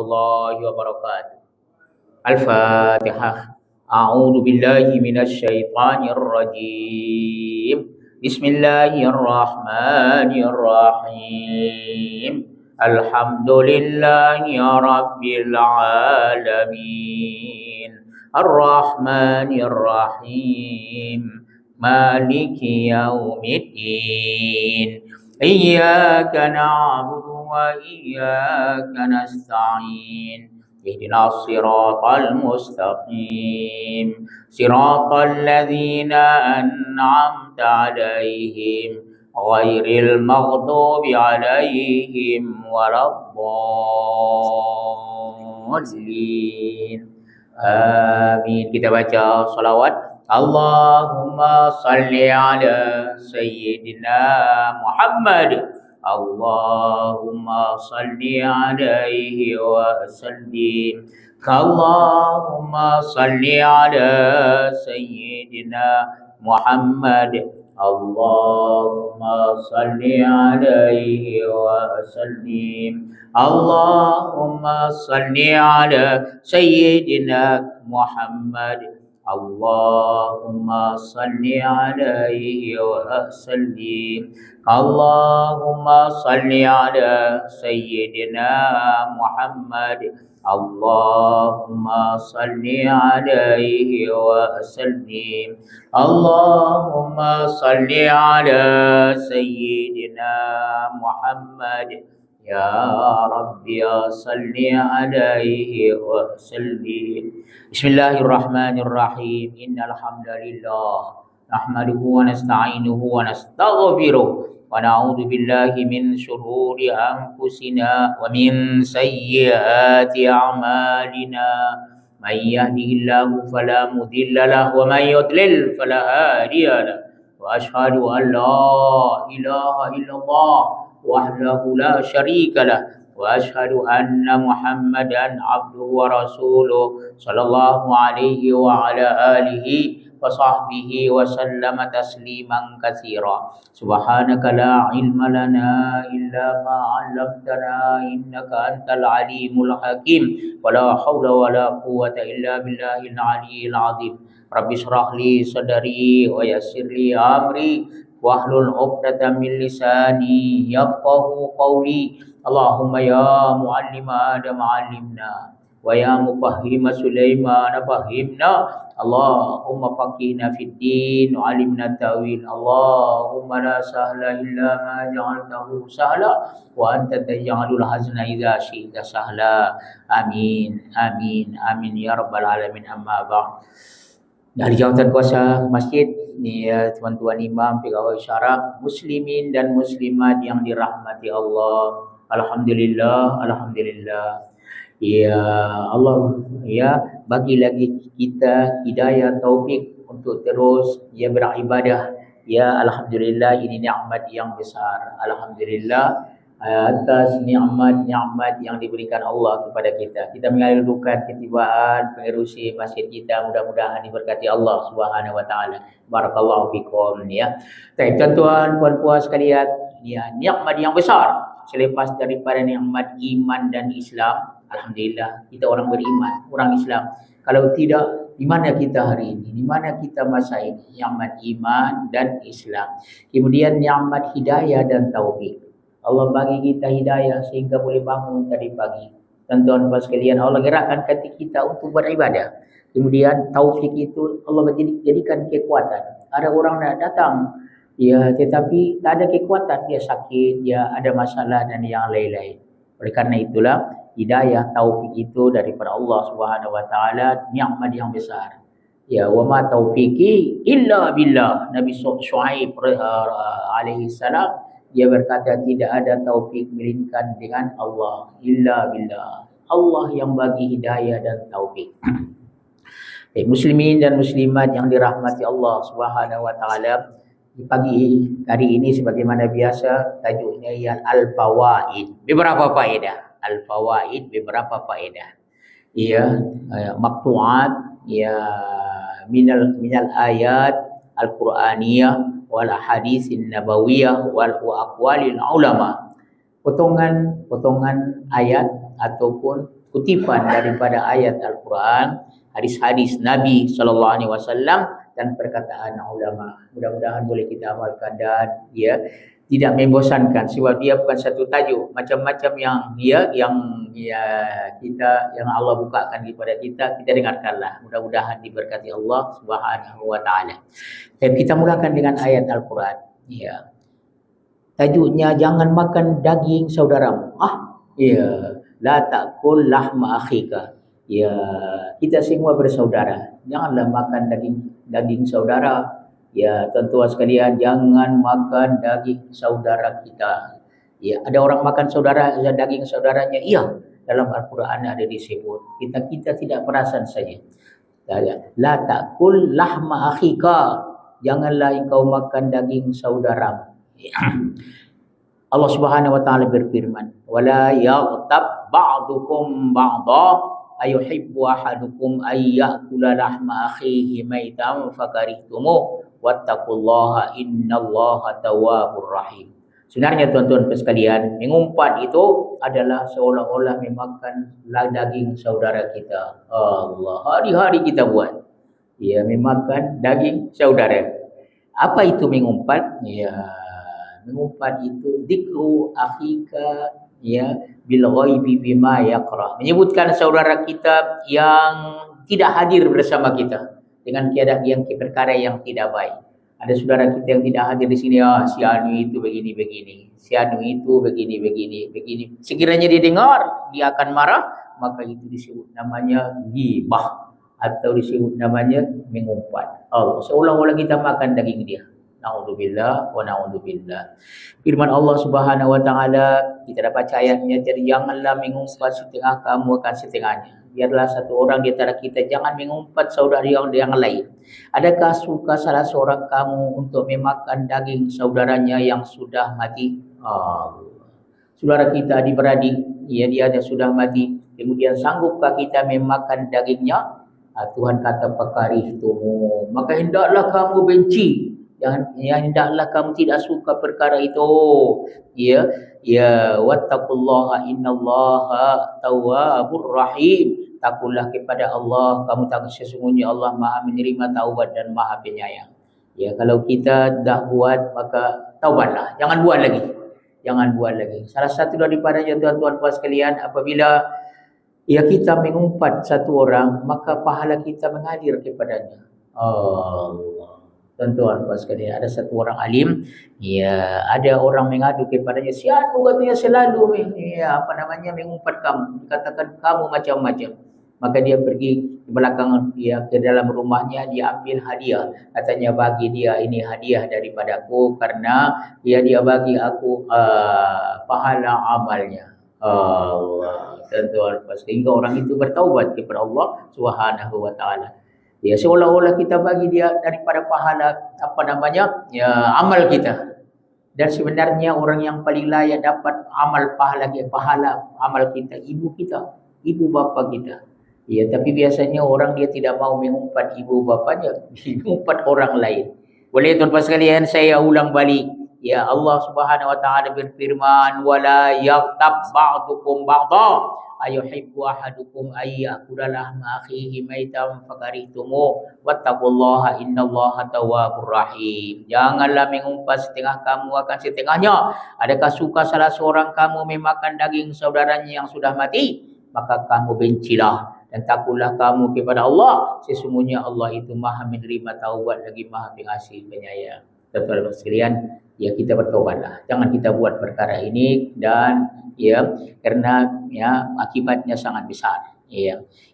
الله وبركاته. الفاتحة. أعوذ بالله من الشيطان الرجيم. بسم الله الرحمن الرحيم. الحمد لله رب العالمين الرحمن الرحيم مالك يوم الدين إياك نعبد وإياك نستعين اهدنا الصراط المستقيم صراط الذين أنعمت عليهم غير المغضوب عليهم ولا الضالين. Amin. Kita baca salawat. Allahumma salli ala Sayyidina Muhammad. Allahumma salli alaihi wa sallim. Allahumma salli ala Sayyidina Muhammad. Allahumma salli alaihi wa sallim. Allahumma salli ala Sayyidina Muhammad. Allahumma salli alaihi wa sallim. Allahumma salli ala Sayyidina Muhammad. Allahumma salli alaihi wa sallim. Allahumma salli ala Sayyidina Muhammad. Ya Rabbi ya salli alaihi wa sallim. Bismillahirrahmanirrahim. Innal hamdalillah nahmaduhu wa nasta'inuhu wa nastaghfiruh wa na'udzu billahi min shururi anfusina wa min sayyiati a'malina. May yahdihillahu fala mudilla lahu wa may yudlil fala hadiya lahu. Wa ashhadu an la ilaha illallah wahdahu la syarika lah wa ashhadu anna Muhammadan abduhu wa rasuluh sallallahu alaihi wa ala alihi wa sahbihi wa sallama tasliman katsira. Subhanaka la ilma lana illa ma 'allamtana innaka antal alimul hakim wa la haula wa la quwwata illa billahil aliyyil azim. Rabbi shrah li sadri wa yassir li amri wahlul 'uqdatam min lisani yafqahu qawli. Allahumma ya muallima Adam 'allimna wa ya mufahhima Sulaiman fahhimna. Allahumma faqihna fid din wa 'allimna ta'wil. Allahumma la sahla illa ma ja'altahu sahla wa anta taj'alul hazna idza syi'ta sahla. Amin amin amin ya rabbal alamin. Amma ba'd. Dari jawatan kuasa masjid ni ya, tuan-tuan imam, pegawai syarab, muslimin dan muslimat yang dirahmati Allah. Alhamdulillah, alhamdulillah. Ya Allah, ya bagi lagi kita hidayah taufik untuk terus ya beribadah. Ya alhamdulillah, ini nikmat yang besar. Alhamdulillah atas nikmat-nikmat yang diberikan Allah kepada kita. Kita mengalukan ketibaan pengerusi masjid kita, mudah-mudahan diberkati Allah Subhanahu wa taala. Barakallahu fikum ya. Baik tuan-tuan, puan-puan sekalian, ya nikmat yang besar selepas daripada nikmat iman dan Islam. Alhamdulillah kita orang beriman, orang Islam. Kalau tidak, di mana kita hari ini? Di mana kita masa ini? Nikmat iman dan Islam. Kemudian nikmat hidayah dan taufik. Allah bagi kita hidayah sehingga boleh bangun tadi pagi. Tuan-tuan sekalian, Allah gerakkan hati kita untuk beribadah. Kemudian taufik itu Allah jadikan kekuatan. Ada orang nak datang, ya tetapi tak ada kekuatan, dia sakit, dia ada masalah dan yang lain-lain. Oleh karena itulah hidayah taufik itu daripada Allah Subhanahu wa taala, nikmat yang besar. Ya, wa ma taufiqi illa billah. Nabi Syuaib alaihi salam dia berkata tidak ada taufik melainkan dengan Allah, illa billah. Allah yang bagi hidayah dan taufik. Muslimin dan muslimat yang dirahmati Allah Subhanahu wa taala, di pagi hari ini sebagaimana biasa tajuknya ialah al-fawaid. Beberapa faedah. Al-fawaid, beberapa faedah. Ya, maqtu'at ya minal ayat al-Qur'aniyah wal hadisin nabawiyah wal aqwalil ulama. Potongan ayat ataupun kutipan daripada ayat Al-Quran, hadis-hadis Nabi SAW dan perkataan ulama. Mudah-mudahan boleh kita amalkan dan tidak membosankan sebab dia bukan satu tajuk, macam-macam yang Allah bukakan kepada kita dengarkanlah. Mudah-mudahan diberkati Allah Subhanahu wa taala. Dan kita mulakan dengan ayat Al-Quran. Tajuknya jangan makan daging saudaramu. La ta'kul lahma akhika. Kita semua bersaudara. Janganlah makan daging saudara. Tuan-tuan sekalian, jangan makan daging saudara kita. Ada orang makan daging saudaranya. Dalam Al-Quran ada disebut. Kita tidak perasan saja. La ta'kul lahma akhika. Janganlah engkau makan daging saudaramu. Allah Subhanahu wa taala berfirman, "Wala yaghtab ba'dukum ba'dha ayuhibbu ahadukum ay ya'kula lahma akhihi maitan fakarihtumuh wattaqullaha innallaha tawwabur rahim." Sebenarnya tuan-tuan sekalian, mengumpat itu adalah seolah-olah memakan daging saudara kita. Allah, hari-hari kita buat. Memakan daging saudara. Apa itu mengumpat? Mengumpat itu dzikru akhika bil ghaibi bima yaqra. Menyebutkan saudara kita yang tidak hadir bersama kita dengan keadaan yang perkara yang tidak baik. Ada saudara kita yang tidak hadir di sini, si anu itu begini, si anu itu begini. Sekiranya dia dengar, dia akan marah, maka itu disebut namanya ghibah atau disebut namanya mengumpat. Seolah-olah kita makan daging dia. Na'udzubillah wa na'udzubillah. Firman Allah Subhanahu wa taala, kita dapat ayatnya, jadi janganlah mengumpat setengah kamu akan setengahnya. Biarlah satu orang di antara kita jangan mengumpat saudara yang lain. Adakah suka salah seorang kamu untuk memakan daging saudaranya yang sudah mati? Saudara kita adik-beradik, dia sudah mati. Kemudian sanggupkah kita memakan dagingnya? Tuhan kata fakarihtumu, maka hendaklah kamu benci. Hendaklah kamu tidak suka perkara itu. Wattaqullaha innallaha tawwabur rahim. Takutlah kepada Allah, kamu takut sesungguhnya Allah Maha menerima taubat dan Maha penyayang. Kalau kita dah buat, maka taubatlah, jangan buat lagi. Salah satu daripadanya tuan-tuan puan sekalian, apabila kita mengumpat satu orang, maka pahala kita mengalir kepadanya. Allah. Tuan-tuan puan sekalian, ada satu orang alim, ada orang mengadu kepadanya, siapa katanya selalu mengumpat kamu, dikatakan kamu macam-macam. Maka dia pergi ke belakang ke dalam rumahnya, dia ambil hadiah. Katanya bagi dia, ini hadiah daripadaku karena dia bagi aku pahala amalnya. Allah. Tuan-tuan, sehingga orang itu bertaubat kepada Allah Subhanahu wa taala. Seolah-olah kita bagi dia daripada pahala amal kita. Dan sebenarnya orang yang paling layak dapat pahala amal kita, ibu kita, ibu bapa kita. Tapi biasanya orang dia tidak mau mengumpat ibu bapanya, mengumpat orang lain. Boleh tuan-tuan sekalian, saya ulang balik. Allah Subhanahu wa taala berfirman, "Wala yaghtab ba'dukum ba'dha ayuhibbu ahadukum ay ya'kula lahma akhihi maitan fakarihtumuh wattaqullaha innallaha tawwabur rahim." Janganlah mengumpat setengah kamu akan setengahnya. Adakah suka salah seorang kamu memakan daging saudaranya yang sudah mati? Maka kamu bencilah dan takutlah kamu kepada Allah. Sesungguhnya Allah itu Maha menerima taubat lagi Maha pengasih penyayang. Tuan-tuan sekalian, kita bertobatlah. Jangan kita buat perkara ini dan karena akibatnya sangat besar.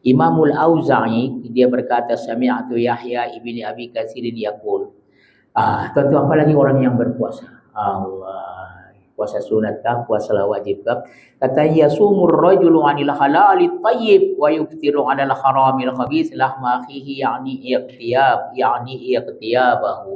Imamul Auza'i dia berkata, sami'tu Yahya ibni Abi Katsirin yaqul. Tuan-tuan, apalagi orang yang berpuasa. Allah, puasa sunat kah, puasa wajib kah? Kata yasumur rajulu 'anil halali thayyib wa yuftiru 'anil haramil khabith lahma akhihi iqtiyabahu.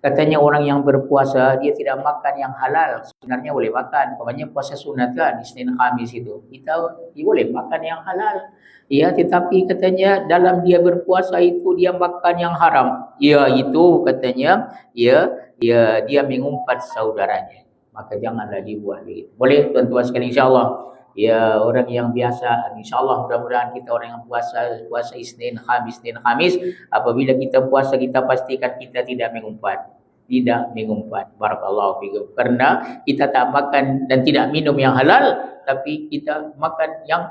Katanya orang yang berpuasa dia tidak makan yang halal. Sebenarnya boleh makan. Pokoknya puasa sunat kan, Isnin Khamis itu. Dia boleh makan yang halal. Tetapi katanya dalam dia berpuasa itu dia makan yang haram. Itu katanya dia mengumpat saudaranya. Maka janganlah dibuat begitu. Boleh tuan-tuan sekalian, insya-Allah. Ya, orang yang biasa, insyaallah mudah-mudahan kita orang yang puasa Isnin, Khamis. Apabila kita puasa, kita pastikan kita tidak mengumpat. Tidak mengumpat. Barakallahu fikum. Karena kita tak makan dan tidak minum yang halal, tapi kita makan yang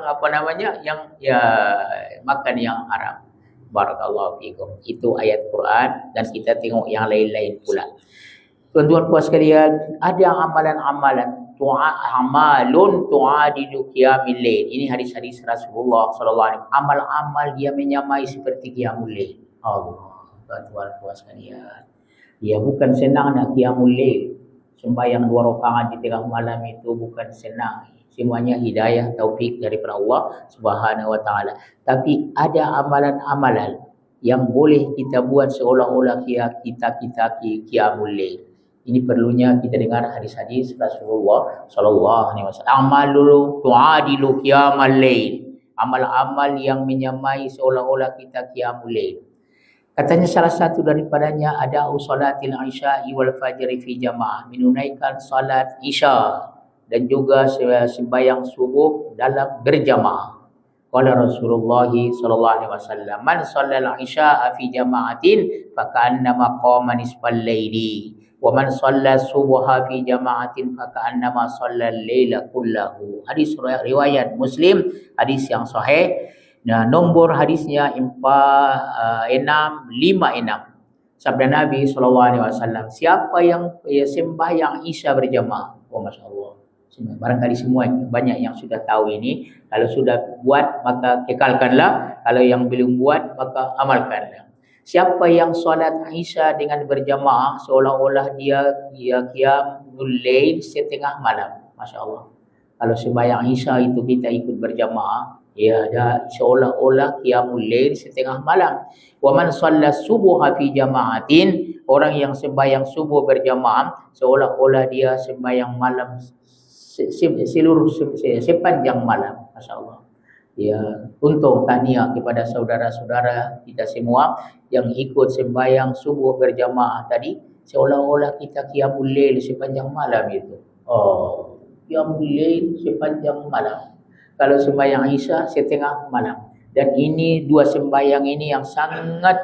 apa namanya? Yang ya makan yang haram. Barakallahu fikum. Itu ayat Quran dan kita tengok yang lain-lain pula. Tuan-tuan puas sekalian, ada amalan-amalan amalun tu'adilu qiyamil lail. Ini hadis-hadis Rasulullah sallallahu alaihi wasallam. Amal-amal dia menyamai seperti qiyamul lail. Allah, tuan-tuan puas sekalian. Ya, bukan senang nak qiyamul lail. Sembahyang 2 rakaat di tengah malam itu bukan senang. Semuanya hidayah taufik daripada Allah Subhanahu wa taala. Tapi ada amalan-amalan yang boleh kita buat seolah-olah kita qiyamul lail. Ini perlunya kita dengar hadis-hadis Rasulullah sallallahu alaihi wasallam. Amalul tu'adilu qiyamal lail. Amal-amal yang menyamai seolah-olah kita qiyamul lail. Katanya salah satu daripadanya ada usalatil isya'i wal fajri fi jamaah, menunaikan salat isya dan juga sembahyang subuh dalam berjamaah. Qala Rasulullah sallallahu alaihi wasallam, man shallal isya'a fi jama'atin fa ka'annama qama nisfal laili. Wa man shalla subha fi jama'atin fa ka'annama shalla al-laila kullahu. Hadis riwayat Muslim, hadis yang sahih. Nah, nombor hadisnya 5656. Sabda Nabi sallallahu alaihi wasallam, siapa yang sembahyang Isya berjamaah? Oh, masya-Allah. Barangkali semua banyak yang sudah tahu ini. Kalau sudah buat maka kekalkanlah, kalau yang belum buat maka amalkanlah. Siapa yang solat Isya dengan berjamaah seolah-olah dia qiyamul lail setengah malam. Masya-Allah. Kalau sembahyang Isya itu kita ikut berjamaah, ya ada seolah-olah qiyamul lail setengah malam. Wa man shalla subha fi jama'atin, orang yang sembahyang subuh berjamaah seolah-olah dia sembahyang malam seluruh sepanjang malam. Masya-Allah. Ya, untuk tahniah kepada saudara-saudara kita semua yang ikut sembahyang subuh berjamaah tadi, seolah-olah kita qiyamul lail sepanjang malam itu. Oh, qiyamul lail sepanjang malam. Kalau sembahyang Isya setengah malam. Dan ini dua sembahyang ini yang sangat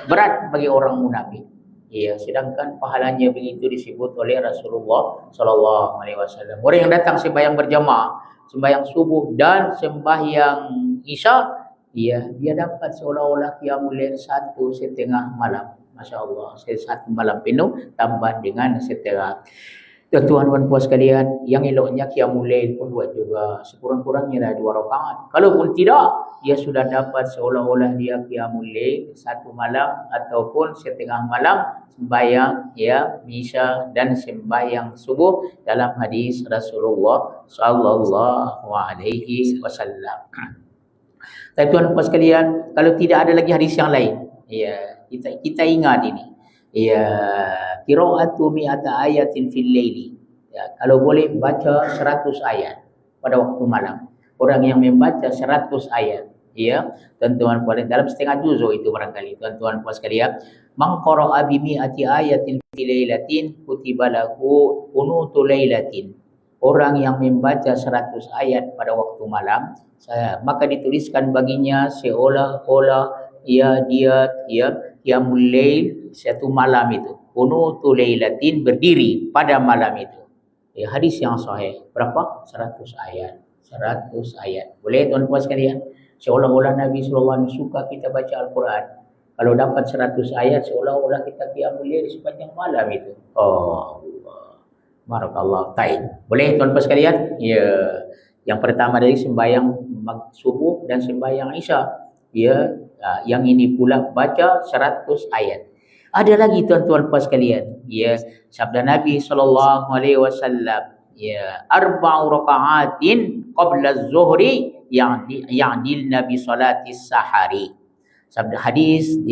berat bagi orang munafik. Ya, sedangkan pahalanya begitu disebut oleh Rasulullah sallallahu alaihi wasallam. Orang yang datang sembahyang berjamaah, sembahyang subuh dan sembahyang Isya, dia dapat seolah-olah qiyamul lail 1,5 malam. Masya-Allah, 1 malam penuh tambah dengan setengah. Tuan-tuan puas sekalian, yang eloknya qiyamul lail pun buat juga. Sekurang-kurangnya dah 2 rakaat. Kalaupun tidak, dia sudah dapat seolah-olah dia qiyamul lail 1 malam ataupun setengah malam sembahyang Isya dan sembahyang subuh dalam hadis Rasulullah sallallahu alaihi wasallam. Tuan-tuan puas sekalian, kalau tidak ada lagi hadis yang lain, kita ingat ini. Qira'atu mi'ata ayatin fil laili. Kalau boleh baca 100 ayat pada waktu malam. Orang yang membaca 100 ayat, tuan-tuan puas, dalam setengah juzuk itu barangkali tuan-tuan puas sekalian, man qara'a bi mi'ati ayatin fil lailatin kutiba lahu qunutul lailatin. Orang yang membaca 100 ayat pada waktu malam, maka dituliskan baginya seolah-olah dia qiyamul lail 1 malam itu. Qunutul lailatin, berdiri pada malam itu. Hadis yang sahih. Berapa? 100 ayat. 100 ayat. Boleh tuan-tuan sekalian? Seolah-olah Nabi sallallahu alaihi wasallam suka kita baca Al-Quran. Kalau dapat 100 ayat seolah-olah kita qiyamul lail sepanjang malam itu. Oh Allah. Barakallah. Baik. Boleh tuan-tuan sekalian? Ya. Yang pertama dari sembahyang subuh dan sembahyang Isya. Yang ini pula baca 100 ayat. Ada lagi tuan-tuan puas sekalian, sabda Nabi sallallahu alaihi wasallam, arba'u raka'atin qabla az-zuhri ya'dil nabi salati sahari. Sabda hadis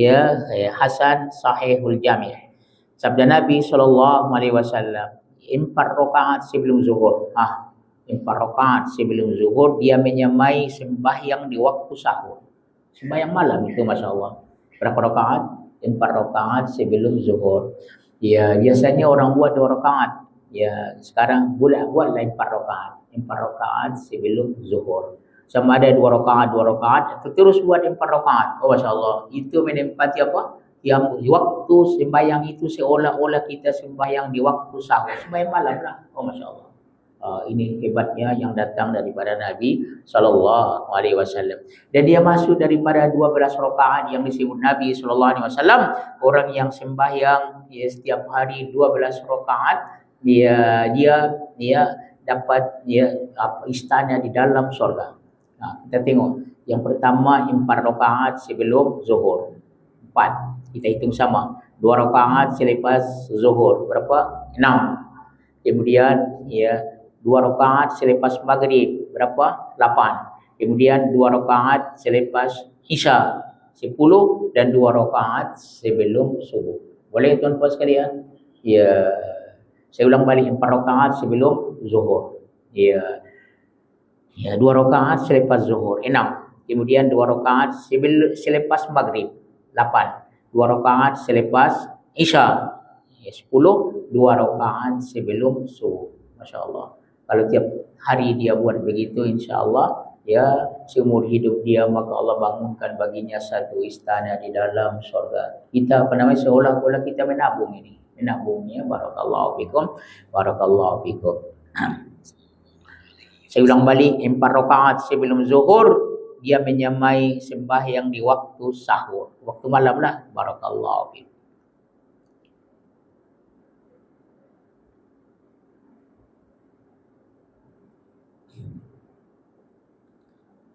hasan sahihul jami'. Sabda Nabi sallallahu alaihi wasallam, 4 rakaat sebelum zuhur. 4 rakaat sebelum zuhur dia menyamai sembahyang di waktu sahur. Sembahyang malam itu, masya-Allah. Berapa rakaat? 4 rakaat sebelum zuhur. Biasanya orang buat 2 rakaat. Sekarang buatlah 4 rakaat. 4 rakaat sebelum zuhur. Sama ada 2 rakaat atau terus buat 4 rakaat. Oh Masya Allah, itu menempati apa? Yang waktu sembahyang itu seolah-olah kita sembahyang di waktu sahur, sembahyang malam lah. Oh Masya Allah. Ini hebatnya yang datang daripada Nabi Sallallahu Alaihi Wasallam. Dan dia masuk daripada 12 rakaat yang disebut Nabi Sallallahu Alaihi Wasallam. Orang yang sembahyang setiap hari 12 rakaat, dia dapat istana di dalam surga. Nah, kita tengok yang pertama 4 rakaat sebelum zuhur. 4. Kita hitung sama. 2 rakaat selepas zuhur. Berapa? 6. Kemudian 2 rakaat selepas maghrib. Berapa? 8. Kemudian 2 rakaat selepas isya. 10 dan 2 rakaat sebelum subuh. Boleh tuan-tuan sekalian? Ya. Saya ulang balik 4 rakaat sebelum zuhur. Ya. 2 rakaat selepas zuhur. 6. Kemudian 2 rakaat selepas maghrib. 8. 2 rakaat selepas isya. 10. 2 rakaat sebelum subuh. Masya Allah. Kalau tiap hari dia buat begitu, insya Allah seumur hidup dia, maka Allah bangunkan baginya satu istana di dalam surga. Kita seolah-olah kita menabung ini. Menabungnya. Barakallahu fikum. Barakallahu fikum. Saya ulang balik, 4 rakaat sebelum zuhur, dia menyamai sembahyang di waktu sahur. Waktu malam lah. Barakallahu fikum.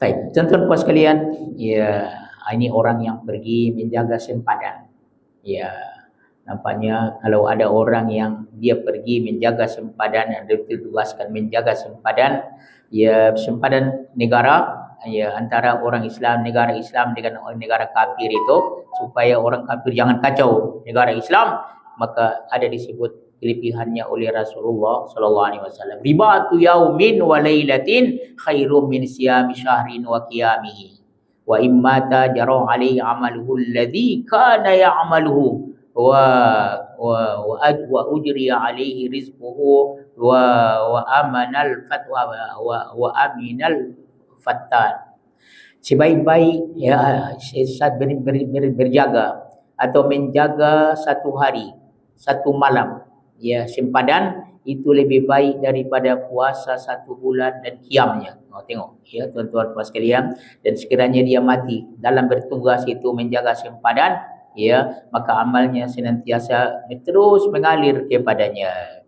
Baik, tuan-tuan puan sekalian, ini orang yang pergi menjaga sempadan. Nampaknya kalau ada orang yang dia pergi menjaga sempadan, dia ditugaskan menjaga sempadan, sempadan negara, antara orang Islam, negara Islam dengan negara kafir itu, supaya orang kafir jangan kacau negara Islam, maka ada disebut kelebihannya oleh Rasulullah sallallahu alaihi wasallam. Ribatu yaumin wa lailatin khairum min siyami syahrin wa qiyamihi. Wa imma tajara alaihi amaluhu alladhi kana ya'maluhu wa ujri alaihi rizquhu wa amanal fatwa wa aminal fattan. Sebaik-baik saat berjaga atau menjaga satu hari, satu malam, sempadan itu lebih baik daripada puasa 1 bulan dan qiyamnya. Tengok tuan-tuan puan sekalian, dan sekiranya dia mati dalam bertugas itu menjaga sempadan, maka amalnya senantiasa terus mengalir kepadanya.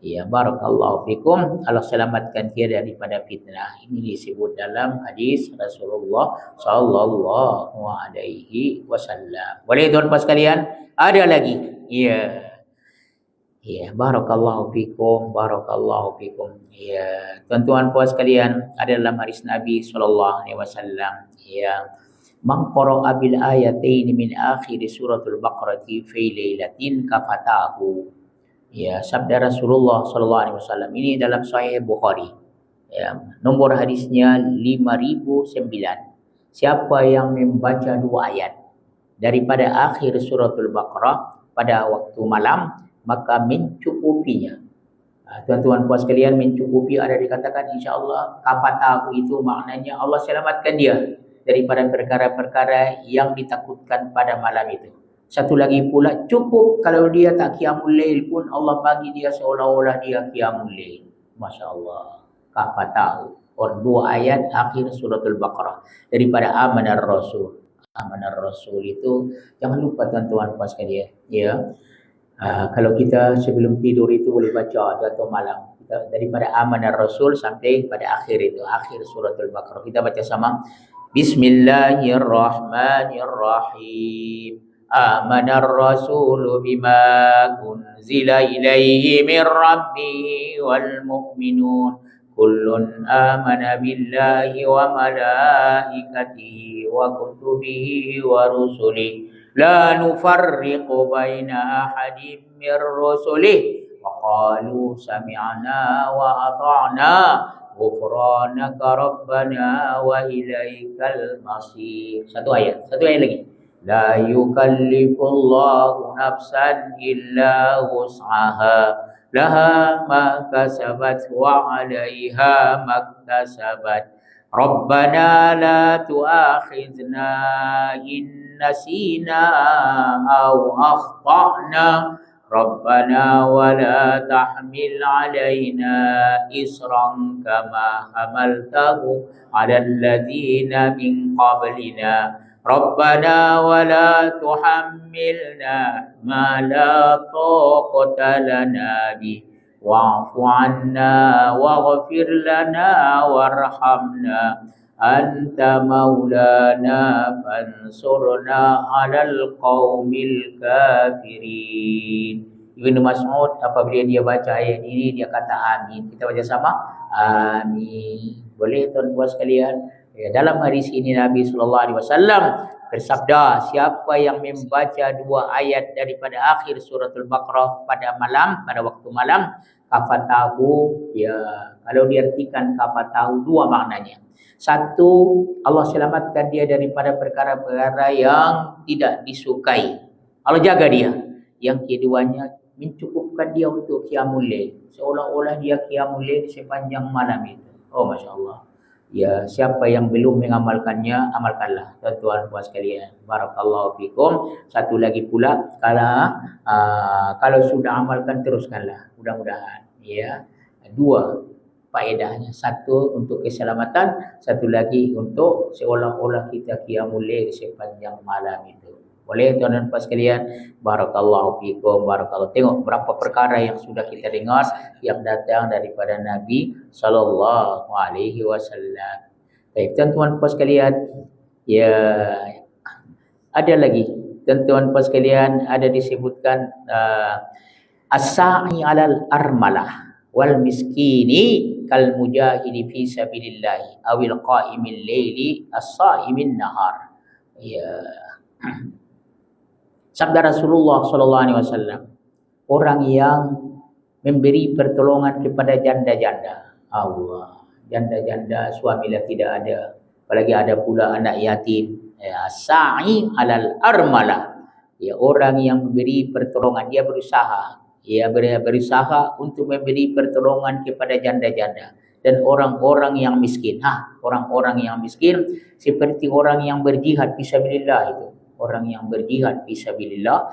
Barakallahu fikum. Allah selamatkan dia daripada fitnah. Ini disebut dalam hadis Rasulullah sallallahu alaihi wasallam. Boleh tuan-tuan sekalian? Ada lagi. Barakallahu fikum, barakallahu fikum. Tuan-tuan puan sekalian, ada dalam hadis Nabi sallallahu alaihi wasallam, man qara'a bil ayatain min akhir suratul Baqarah fi lailatin kafatahu. Sabda Rasulullah sallallahu alaihi wasallam ini dalam Sahih Bukhari. Nombor hadisnya 5009. Siapa yang membaca 2 ayat daripada akhir suratul Baqarah pada waktu malam, maka mencukupinya. Tuan-tuan puan sekalian, mencukupi ada dikatakan insya-Allah kafatahu itu maknanya Allah selamatkan dia daripada perkara-perkara yang ditakutkan pada malam itu. Satu lagi pula, cukup kalau dia tak qiyamul lail pun Allah bagi dia seolah-olah dia qiyamul lail. Masya-Allah. Kafatahu. Or 2 ayat akhir suratul Baqarah daripada Amanar Rasul. Amanar Rasul itu jangan lupa tuan-tuan puan sekalian, kalau kita sebelum tidur itu boleh baca atau malam daripada Amanar Rasul sampai pada akhir itu, akhir suratul Baqarah. Kita baca sama. Bismillahirrahmanirrahim. Amanar Rasulu bima unzila ilaihi min rabbihi wal mu'minun. Kullun amana billahi wa malaikatihi wa kutubihi wa rusulihi. La nufarriqu baina ahadin min rusulihi. Wa qalu sami'na wa ata'na. Ghufranaka Rabbana wa ilaikal masir. Satu ayat lagi. La yukallifullahu nafsan illa wus'aha. laha ma kasabat wa 'alaiha maktasabat. Rabbana la tu'akhidna in nasina aw akhtana. Rabbana wa la tahmil 'alaina isran kama hamaltahu 'alal ladzina min qablina. Rabbana wa la tuhammilna ma la taqata lana bi wa'fu 'anna waghfir lana warhamna anta maulana fansurna 'alal qaumil kafirin. Ibnu Mas'ud apabila dia baca ayat ini dia kata amin. Kita baca sama amin. Boleh tuan-tuan sekalian? Ya, dalam hadis ini Nabi SAW bersabda, siapa yang membaca 2 ayat daripada akhir suratul Baqarah pada malam, pada waktu malam, kafatahu, ya, kalau diartikan kafatahu 2 maknanya. 1, Allah selamatkan dia daripada perkara-perkara yang tidak disukai. Allah jaga dia. Yang keduanya, mencukupkan dia untuk qiyamul lail. Seolah-olah dia qiyamul lail sepanjang malam itu. Oh, Masya Allah. Ya, siapa yang belum mengamalkannya, amalkanlah tuan-tuan puan sekalian. Barakallahu fikum. Satu lagi pula, kalau sudah amalkan teruskanlah, mudah-mudahan. Ya, 2 faedahnya. 1 untuk keselamatan, 1 lagi untuk seolah-olah kita qiyamul lail sepanjang malam itu. Boleh tuan-tuan puan sekalian? Barakallahu fikum, barakallahu. Tengok berapa perkara yang sudah kita dengar yang datang daripada Nabi sallallahu alaihi wasallam. Baik, tuan-tuan puan sekalian, ya, ada lagi tuan-tuan puan sekalian, ada disebutkan as-sa'i 'alal armalah wal miskini kal mujahidi fi sabilillah awil qa'imil laili as-sa'imin nahar. Ya. Sabda Rasulullah SAW, orang yang memberi pertolongan kepada janda-janda. Allah, janda-janda suamilah tidak ada, apalagi ada pula anak yatim. Ya, sa'i 'alal armalah. Ya, orang yang memberi pertolongan, dia berusaha. Ia berusaha untuk memberi pertolongan kepada janda-janda dan orang-orang yang miskin. Orang-orang yang miskin seperti orang yang berjihad fisabilillah itu. Orang yang berjihad fisabilillah,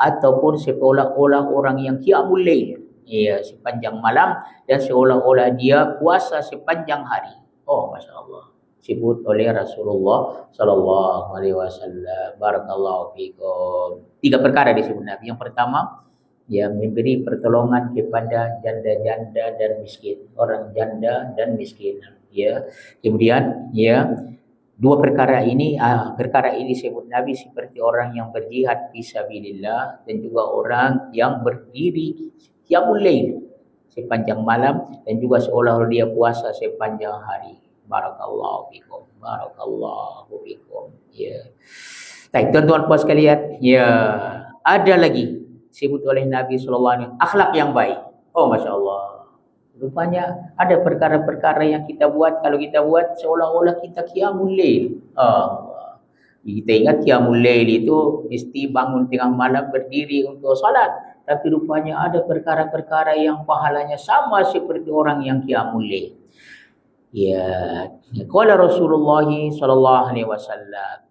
ataupun seolah-olah orang yang qiyamul lail, ya, sepanjang malam, dan seolah-olah dia puasa sepanjang hari. Oh, Masya Allah. Disebut oleh Rasulullah sallallahu alaihi wasallam. Barakallahu fikum. 3 perkara disebut Nabi. Yang pertama, ya, memberi pertolongan kepada janda-janda dan miskin, orang janda dan miskin. Ya, kemudian, ya, 2 perkara ini disebut Nabi seperti orang yang berjihad fisabilillah dan juga orang yang berdiri qiyamul lail sepanjang malam dan juga seolah-olah dia puasa sepanjang hari. Barakallahu fikum. Barakallahu fikum. Ya. Baik, tuan-tuan puan sekalian, ya, ada lagi disebut oleh Nabi sallallahu alaihi wasallam akhlak yang baik. Oh, Masya Allah. Rupanya ada perkara-perkara yang kita buat, kalau kita buat seolah-olah kita qiyamul lail. Kita ingat qiyamul lail itu mesti bangun tengah malam berdiri untuk salat. Tapi rupanya ada perkara-perkara yang pahalanya sama seperti orang yang qiyamul lail. Ya, qala Rasulullah sallallahu alaihi wasallam,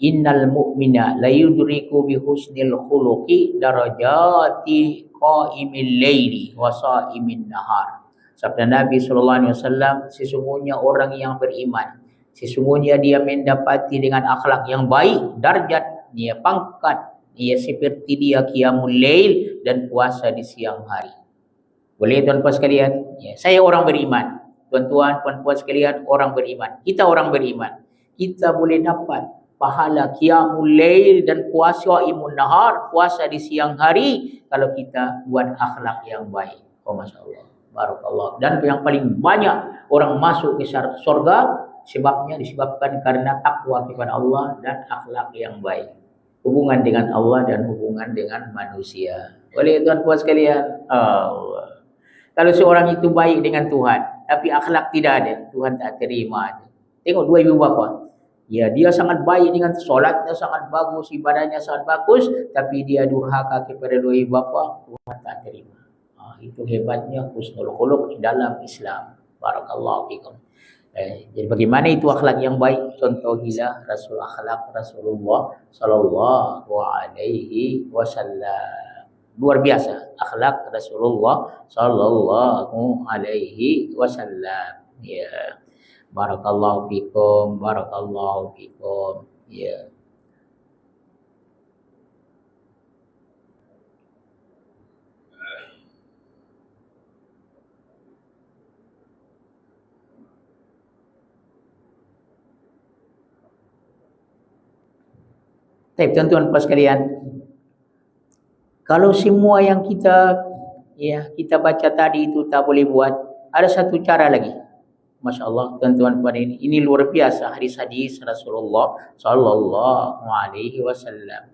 innal mu'mina la yudriku bi husnil khuluqi darajati qa'imil laili wa sha'imin nahar. Sabda Nabi sallallahu alaihi wasallam, sesungguhnya orang yang beriman, sesungguhnya dia mendapati dengan akhlak yang baik darjat, dia pangkat, dia seperti dia qiyamul lail dan puasa di siang hari. Boleh tuan-tuan sekalian? Ya, saya orang beriman. Tuan-tuan, puan-puan sekalian, orang beriman. Kita orang beriman. Kita boleh dapat pahala qiyamul lail dan puasa imun nahar, puasa di siang hari, kalau kita buat akhlak yang baik. Oh, Masya Allah. Barakallah. Dan yang paling banyak orang masuk ke surga disebabkan karena takwa kepada Allah dan akhlak yang baik. Hubungan dengan Allah dan hubungan dengan manusia. Oleh tuan-tuan sekalian, Allah. Kalau seorang itu baik dengan Tuhan, tapi akhlak tidak ada, Tuhan tak terima. Tengok 2 ibu bapa. Ya, dia sangat baik dengan solatnya sangat bagus, ibadahnya sangat bagus, tapi dia durhaka kepada dua ibu bapa, Tuhan tak terima. Itu hebatnya husnul khuluq dalam Islam. Barakallahu fikum. Jadi bagaimana itu akhlak yang baik? Contohilah akhlak Rasulullah sallallahu alaihi wasallam. Luar biasa akhlak Rasulullah sallallahu alaihi wasallam. Ya. Barakallahu fikum, barakallahu fikum. Ya. Baik, tuan-tuan pas sekalian, kalau semua yang kita baca tadi itu tak boleh buat, ada satu cara lagi. Masya Allah, tuan-tuan pada ini luar biasa hadis-hadis Rasulullah Sallallahu Alaihi Wasallam.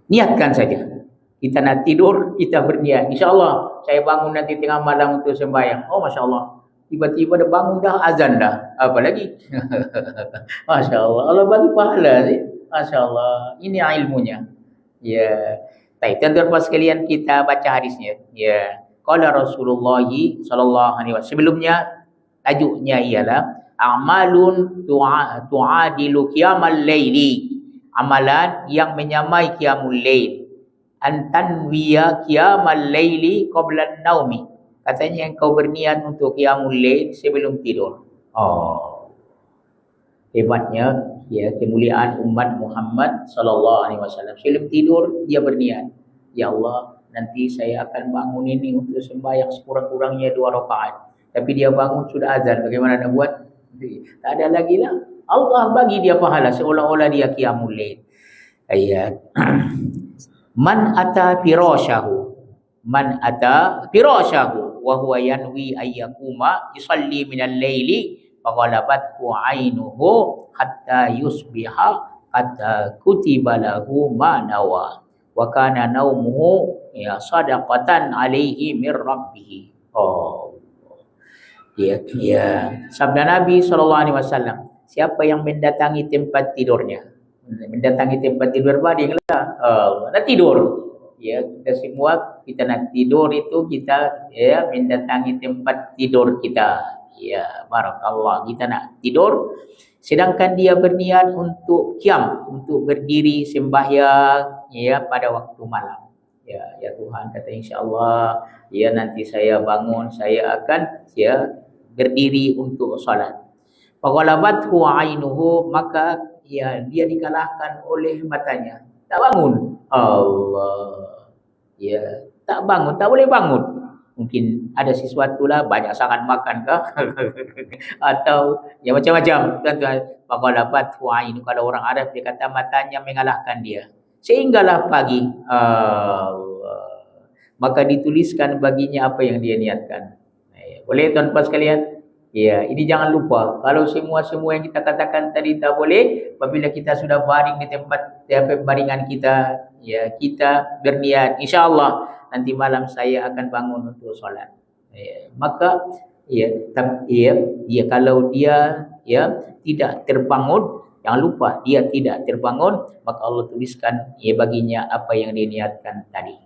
Niatkan saja. Kita nak tidur, kita berniat. Insya Allah, saya bangun nanti tengah malam untuk sembahyang. Oh, Masya Allah. Tiba-tiba dah bangun dah, azan dah. Apa lagi? Masya Allah. Allah bagi pahala sih. Masya Allah. Ini ilmunya. Ya. Baik, tuan-tuan sekalian, kita baca hadisnya. Ya. Qala Rasulullah sallallahu alaihi wasallam. Sebelumnya tajuknya ialah amalun tu'adilu qiyamal laili. Amalan yang menyamai qiyamul lail. Antanwiya qiyamal laili qabla naumi. Katanya engkau berniat untuk qiyamul lail sebelum tidur. Oh. Hebatnya ya kemuliaan umat Muhammad sallallahu alaihi wasallam. Sebelum tidur dia berniat, ya Allah, nanti saya akan bangun ini untuk sembahyang sekurang-kurangnya 2 rakaat. Tapi dia bangun sudah azan, bagaimana nak buat? Tak ada lagi lah. Allah bagi dia pahala seolah-olah dia qiyamul lail. Ayat. Man ata firasyahu wa huwa yanwi ayyakuma yusalli minal laili faghalabathu ainuhu hatta yusbiha hatta kutiba lahu ma nawa wa kana naumuhu ya sadaqatan alaihi mir rabbih. Oh. Ya, sabda Nabi sallallahu alaihi wasallam, siapa yang mendatangi tempat tidurnya, mendatangi tempat tidur baringlah. Nak tidur. Ya, kita semua kita nak tidur itu kita ya mendatangi tempat tidur kita. Ya, barakallah, kita nak tidur sedangkan dia berniat untuk qiyam, untuk berdiri sembahyang ya pada waktu malam. Ya Tuhan kata insya-Allah ya nanti saya bangun saya akan ya berdiri untuk salat. Faghalabathu ainuhu, maka ya dia dikalahkan oleh matanya. Tak bangun. Allah. Ya, tak bangun, tak boleh bangun. Mungkin ada sesuatu lah, banyak sangat makan kah? Atau ya macam-macam. Tuan-tuan, faghalabathu ainuhu, kalau orang Arab dia kata matanya mengalahkan dia. Sehinggalah pagi. Allah. Maka dituliskan baginya apa yang dia niatkan. Boleh tuan-tuan sekalian? Ya, ini jangan lupa. Kalau semua yang kita katakan tadi tak boleh, apabila kita sudah baring di tempat baringan kita, ya kita berniat, insya-Allah nanti malam saya akan bangun untuk solat. Ya, maka kalau dia tidak terbangun, jangan lupa dia tidak terbangun, maka Allah tuliskan baginya apa yang dia niatkan tadi.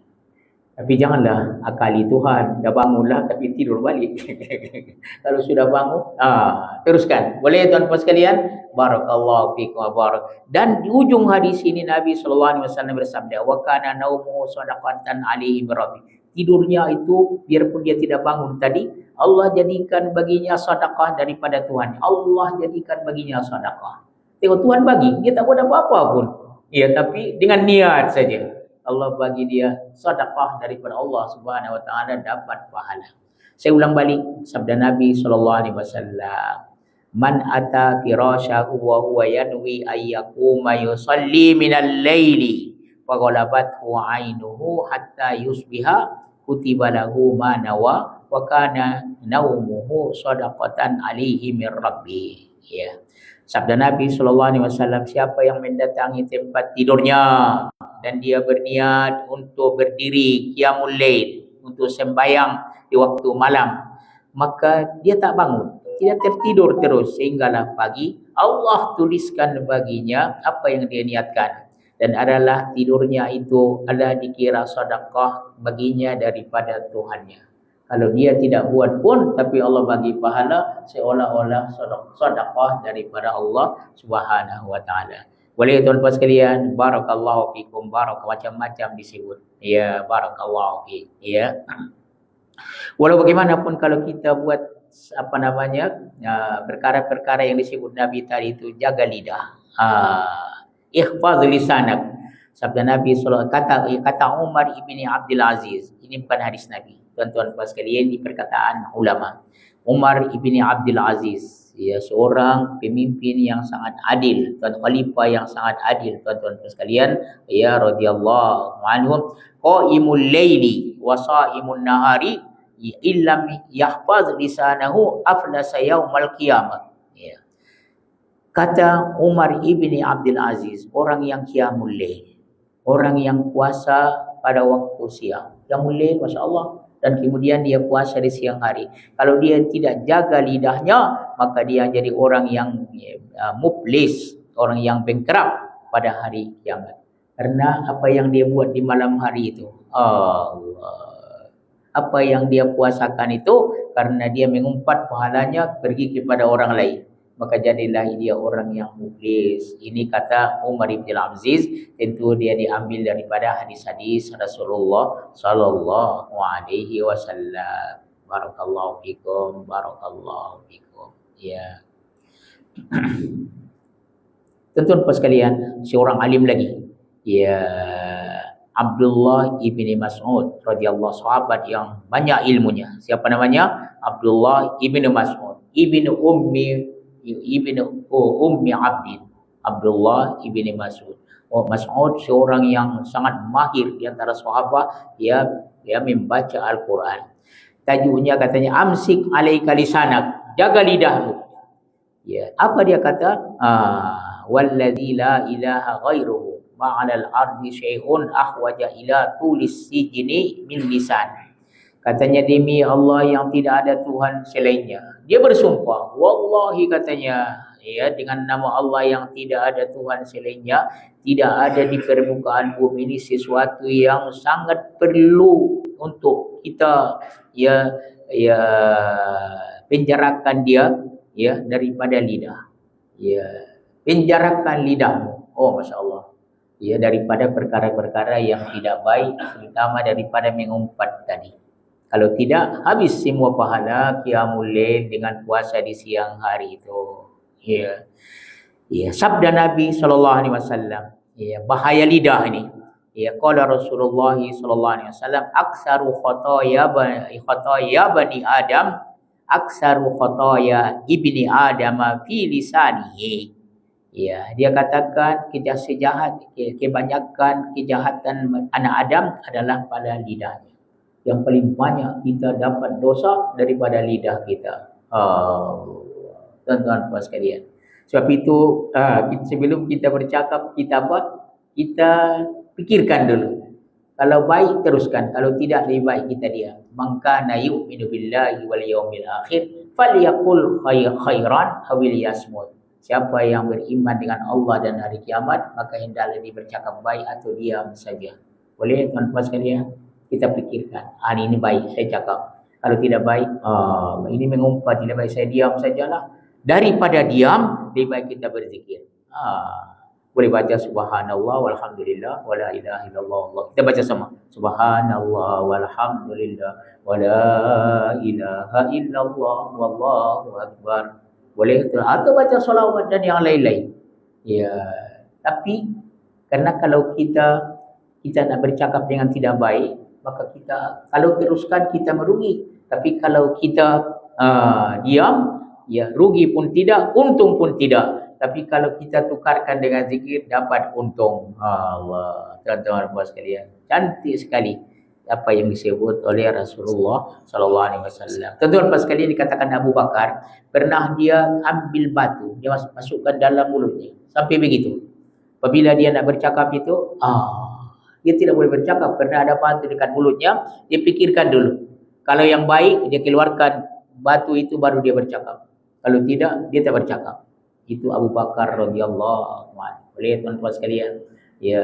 Tapi janganlah akali Tuhan, dah bangunlah tapi tidur balik. Kalau sudah bangun, teruskan. Boleh tuan-tuan sekalian? Barakallahu fikum wa barak. Dan di ujung hadis ini Nabi sallallahu alaihi wasallam bersabda, "Wa kana naumuhu shadaqatan alaihi rabbi." Tidurnya itu biarpun dia tidak bangun tadi, Allah jadikan baginya sedekah daripada Tuhan. Allah jadikan baginya sedekah. Tengok Tuhan bagi, dia tak buat apa-apa pun. Ya, tapi dengan niat saja. Allah bagi dia sedekah daripada Allah Subhanahu wa taala dapat pahala. Saya ulang balik sabda Nabi sallallahu alaihi wasallam. Man ata firasyahu wa huwa yanwi ayyakuma yusalli minal laili fa ghalabathu ainuhu hatta yusbiha kutiba lahu ma nawa wa kana naumuhu sadaqatan alaihi mir rabbi. Ya. Sabda Nabi sallallahu alaihi wasallam, siapa yang mendatangi tempat tidurnya dan dia berniat untuk berdiri qiyamul lail, untuk sembahyang di waktu malam, maka dia tak bangun, dia tertidur terus sehinggalah pagi Allah tuliskan baginya apa yang dia niatkan, dan adalah tidurnya itu adalah dikira sedekah baginya daripada Tuhannya. Kalau dia tidak buat pun, tapi Allah bagi pahala seolah-olah sedekah daripada Allah Subhanahu wa taala. Boleh tuan-tuan sekalian, barakallahu fikum, macam-macam disebut. Ya, barakallahu fi. Ya. Walau bagaimanapun kalau kita buat perkara-perkara yang disebut Nabi tadi itu, jaga lidah. Ikhfaz lisanak. Sabda Nabi kata Umar ibni Abdul Aziz. Ini bukan hadis Nabi. Tuan-tuan sekalian, di perkataan ulama. Umar ibni Abdul Aziz, ya, seorang pemimpin yang sangat adil, tuan khalifah yang sangat adil, tuan-tuan sekalian, ya, radhiyallahu anhu. Qaimul laili wa shaimun nahari illam yahfaz lisanahu aflasa yaumal qiyamah. Ya. Kata Umar ibni Abdul Aziz, orang yang qiyamul lail, orang yang puasa pada waktu siang. Qiyamul lail, masya-Allah, dan kemudian dia puasa di siang hari. Kalau dia tidak jaga lidahnya, maka dia jadi orang yang muflis, orang yang bankrupt pada hari kiamat. Karena apa yang dia buat di malam hari itu, Allah, apa yang dia puasakan itu, karena dia mengumpat pahalanya pergi kepada orang lain, maka jadilah dia orang yang muflis. Ini kata Umar bin Aziz, tentu dia diambil daripada hadis-hadis Rasulullah sallallahu alaihi wasallam. Barakallahu fikum, barakallahu fikum. Ya. Tentu sekalian, seorang alim lagi. Ya, Abdullah ibni Mas'ud radhiyallahu, sahabat yang banyak ilmunya. Siapa namanya? Abdullah ibni Mas'ud, ibnu Ummi Abdin. Abdullah ibni Mas'ud. Mas'ud seorang yang sangat mahir di antara sahabat, dia membaca Al-Quran. Tajuknya katanya, amsik alaika lisanak, jaga lidahmu. Ya, apa dia kata? Walladzi la ilaha ghairuhu ma'alal ardi syai'un ahwaja ila tulis sijini min lisan. Katanya, demi Allah yang tidak ada Tuhan selainnya. Dia bersumpah, wallahi katanya, ya, dengan nama Allah yang tidak ada Tuhan selainnya, tidak ada di permukaan bumi ini sesuatu yang sangat perlu untuk kita penjarakan dia, ya, daripada lidah. Ya, penjarakan lidahmu. Oh, masya Allah. Ya, daripada perkara-perkara yang tidak baik, terutama daripada mengumpat tadi. Kalau tidak, habis semua pahala qiyamul lail dengan puasa di siang hari itu. Ya. Ya, sabda Nabi sallallahu alaihi wasallam, ya, bahaya lidah ini. Ya, qala Rasulullah sallallahu alaihi wasallam, aksaru khotaya bani Adam, aksaru khotaya ibni Adam fi lisanihi. Ya, dia katakan kebanyakan kejahatan anak Adam adalah pada lidahnya. Yang paling banyak kita dapat dosa daripada lidah kita. Tuan-tuan sekalian. Sebab itu sebelum kita bercakap, kita pikirkan dulu. Kalau baik teruskan, kalau tidak lebih baik kita diam. Man kana yu'minu billahi wal yawmil akhir falyaqul khairan aw liyasmut. Siapa yang beriman dengan Allah dan hari kiamat, maka hendaklah dia bercakap baik atau diam saja. Boleh tuan-tuan sekalian? Kita pikirkan, hari ini baik saya cakap. Kalau tidak baik, ini mengumpat, tidak baik saya diam sajalah. Daripada diam, lebih baik kita berzikir. Boleh baca subhanallah walhamdulillah wala ilaha illallah. Kita baca sama. Subhanallah walhamdulillah wala ilaha illallah wallahu akbar. Boleh tu, atau baca salawat dan yang lain-lain. Ya, tapi karena kalau kita nak bercakap dengan tidak baik, maka kita kalau teruskan kita merugi. Tapi kalau kita diam, ya, rugi pun tidak, untung pun tidak. Tapi kalau kita tukarkan dengan zikir, dapat untung. Allah, tuan-tuan sekalian, cantik sekali apa yang disebut oleh Rasulullah sallallahu alaihi wasallam. Tuan-tuan sekalian, dikatakan Abu Bakar pernah dia ambil batu, dia masukkan dalam mulutnya. Sampai begitu. Apabila dia nak bercakap itu, dia tidak boleh bercakap kerana ada batu dekat mulutnya. Dia fikirkan dulu. Kalau yang baik dia keluarkan batu itu baru dia bercakap. Kalau tidak, dia tak bercakap. Itu Abu Bakar radhiyallahu anhu. Oleh tuan-tuan sekalian, ya,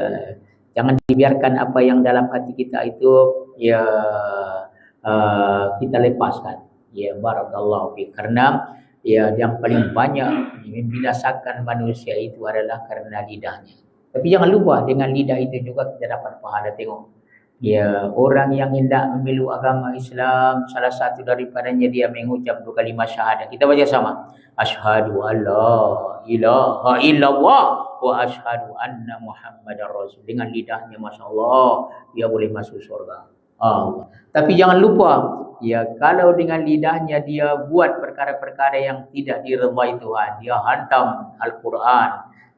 jangan dibiarkan apa yang dalam hati kita itu ya kita lepaskan. Ya, barakallahu fi. Karena ya yang paling banyak membinasakan manusia itu adalah karena lidahnya. Tapi jangan lupa dengan lidah itu juga kita dapat pahala. Tengok, ya, orang yang hendak memeluk agama Islam, salah satu daripadanya dia mengucap dua kalimat syahadat. Kita baca sama. Asyhadu alla ilaha illallah wa asyhadu anna Muhammadar Rasul. Dengan lidahnya, Masya Allah, dia boleh masuk surga. Tapi jangan lupa, ya, kalau dengan lidahnya dia buat perkara-perkara yang tidak diredai Tuhan, dia hantam Al-Quran,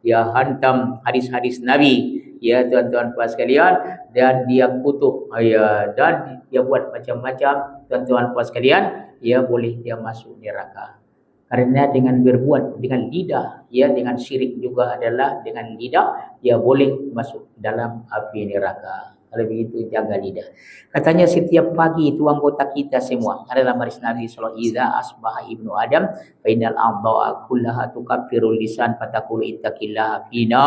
dia hantam hadis-hadis Nabi, ya tuan-tuan puan sekalian, dan dia kutuk, ya, dan dia buat macam-macam, tuan-tuan puan sekalian, ya, boleh dia masuk neraka. Karena dengan berbuat dengan lidah, ya, dengan syirik juga adalah dengan lidah, dia boleh masuk dalam api neraka. Kalau begitu, jaga lidah. Katanya setiap pagi itu anggota kita semua adalah hadis Nabi sallallahu alaihi wasallam, "Idza asbaha ibnu Adam fa innal a'dha'a kullaha tukaffiru lisan fatakulu ittaqillaha fina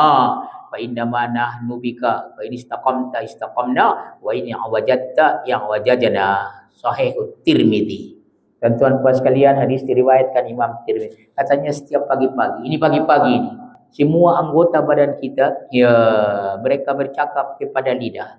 fa inna ma nahnu bika fa in istaqamta istaqamna wa in awajadta yang wajadana." Sahih Tirmizi. Dan tuan-tuan sekalian, hadis diriwayatkan Imam Tirmizi. Katanya setiap pagi-pagi, ini pagi-pagi ini, semua anggota badan kita, ya, mereka bercakap kepada lidah.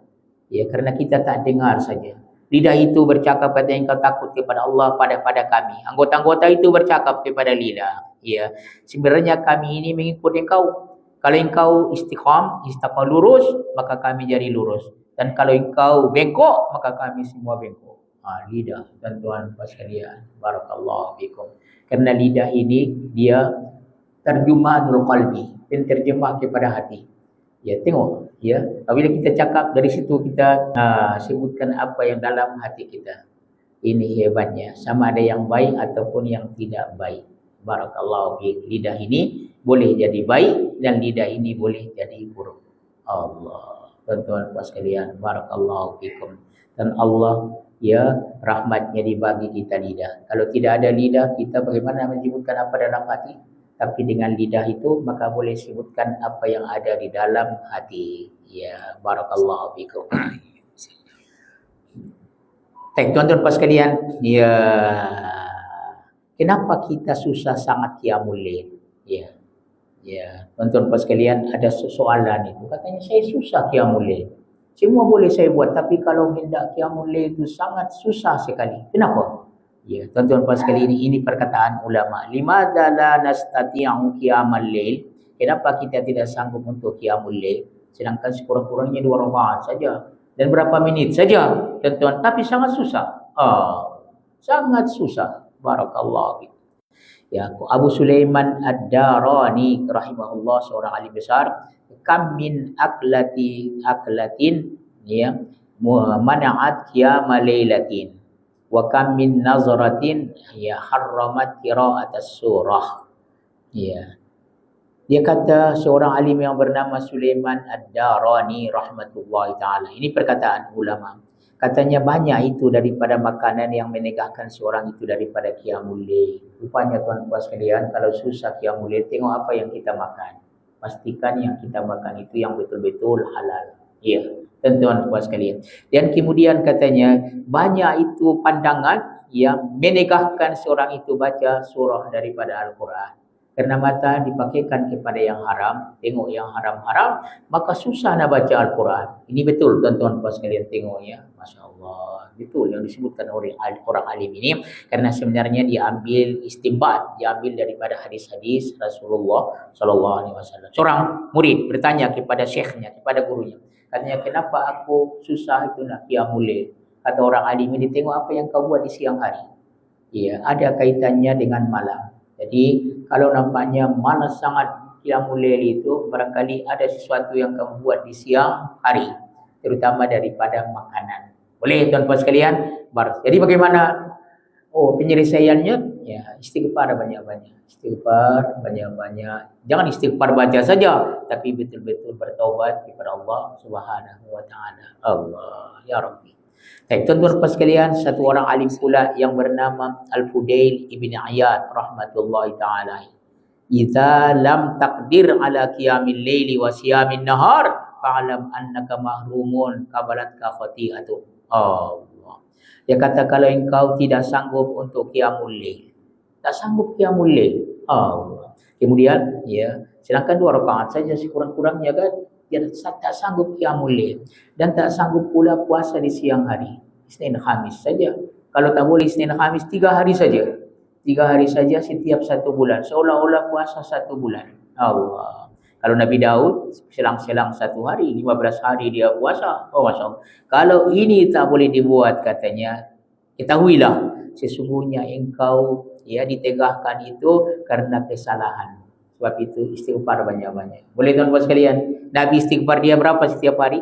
Ya, karena kita tak dengar saja. Lidah itu bercakap, katanya engkau takut kepada Allah pada kami. Anggota-anggota itu bercakap kepada lidah. Ya, sebenarnya kami ini mengikut engkau. Kalau engkau istiqam lurus, maka kami jadi lurus. Dan kalau engkau bengkok, maka kami semua bengkok. Lidah dan tuan sekalian, barakallahu fikum. Karena lidah ini dia terjemahul qalbi, penterjemah kepada hati. Ya, tengok, ya, apabila kita cakap, dari situ kita sebutkan apa yang dalam hati kita. Ini hebatnya, sama ada yang baik ataupun yang tidak baik. Barakallahu fiik. Lidah ini boleh jadi baik dan lidah ini boleh jadi buruk. Allah, tuan-tuan sekalian, barakallahu fikum. Dan Allah, ya, rahmatnya dibagi kita lidah. Kalau tidak ada lidah, kita bagaimana menyebutkan apa dalam hati? Tapi dengan lidah itu maka boleh sebutkan apa yang ada di dalam hati. Ya, barakallahu fikum. Tuan-tuan sekalian, ya, kenapa kita susah sangat qiyamul lail? Ya. Ya, tuan-tuan sekalian, ada soalan itu. Katanya saya susah qiyamul lail. Semua boleh saya buat, tapi kalau hendak qiyamul lail itu sangat susah sekali. Kenapa? Ya, tuan-tuan puan sekalian, ini perkataan ulama. Limadza la nastati'u qiyamal lail? Kenapa kita tidak sanggup untuk qiyamul lail? Sedangkan sekurang-kurangnya 2 rakaat saja dan berapa menit saja, tuan-tuan, tapi sangat susah. Sangat susah. Barakallahu fiik. Ya, Abu Sulaiman Ad-Darani rahimahullah, seorang alim besar, kam min aklatin, ya, mana'at qiyamal lailatin. Wa kam min nazaratin, ya, harramat qira'at as-surah. Ya. Dia kata seorang alim yang bernama Sulaiman Ad-Darani rahmatullahi taala. Ini perkataan ulama. Katanya banyak itu daripada makanan yang menegakkan seorang itu daripada qiyamul lail. Rupanya tuan-tuan sekalian, kalau susah qiyamul lail, tengok apa yang kita makan. Pastikan yang kita makan itu yang betul-betul halal. Ya, tuan-tuan sekalian. Dan kemudian katanya banyak itu pandangan yang menegakkan seorang itu baca surah daripada Al-Quran. Karena mata dipakaikan kepada yang haram, tengok yang haram-haram, maka susah nak baca Al-Quran. Ini betul tuan-tuan sekalian, tengok ya. Masya Allah, betul yang disebutkan oleh orang alim ini. Karena sebenarnya dia ambil istinbat, dia ambil daripada hadis-hadis Rasulullah SAW. Seorang murid bertanya kepada syekhnya, kepada gurunya. Katanya, kenapa aku susah itu nak qiyamul lail? Kata orang alim ini, tengok apa yang kau buat di siang hari. Ya, ada kaitannya dengan malam. Jadi kalau nampaknya malas sangat qiyamul lail itu, barangkali ada sesuatu yang kamu buat di siang hari, terutama daripada makanan. Boleh tuan-tuan sekalian? Jadi bagaimana penyelesaiannya? Ya, istighfar banyak-banyak. Istighfar banyak-banyak. Jangan istighfar baca saja, tapi betul-betul bertaubat kepada Allah Subhanahu wa taala. Allah, ya Rabbi. Baik, tuan-tuan dan puan sekalian, satu orang alim pula yang bernama Al-Fudail ibn Iyad rahmatullahi taala. Idza lam taqdir ala qiyamil laili wa siyamin nahar fa'lam annaka mahrumun qabalatka khati'atu. Allah. Dia kata kalau engkau tidak sanggup untuk qiyamul lail, tak sanggup qiyamul lail. Allah. Kemudian ya, sedangkan 2 rakaat saja sekurang-kurangnya kan, dia tak sanggup qiyamul lail dan tak sanggup pula puasa di siang hari. Isnin Khamis saja. Kalau tak boleh Isnin Khamis 3 hari saja. 3 hari saja setiap 1 bulan. Seolah-olah puasa 1 bulan. Allah. Kalau Nabi Daud selang-selang 1 hari, 15 hari dia puasa. Oh Masya Allah. Kalau ini tak boleh dibuat katanya, ketahuilah sesungguhnya engkau ya ditegahkan itu karena kesalahan. Sebab itu istighfar banyak-banyak. Boleh tuan-tuan sekalian, Nabi istighfar dia berapa setiap hari?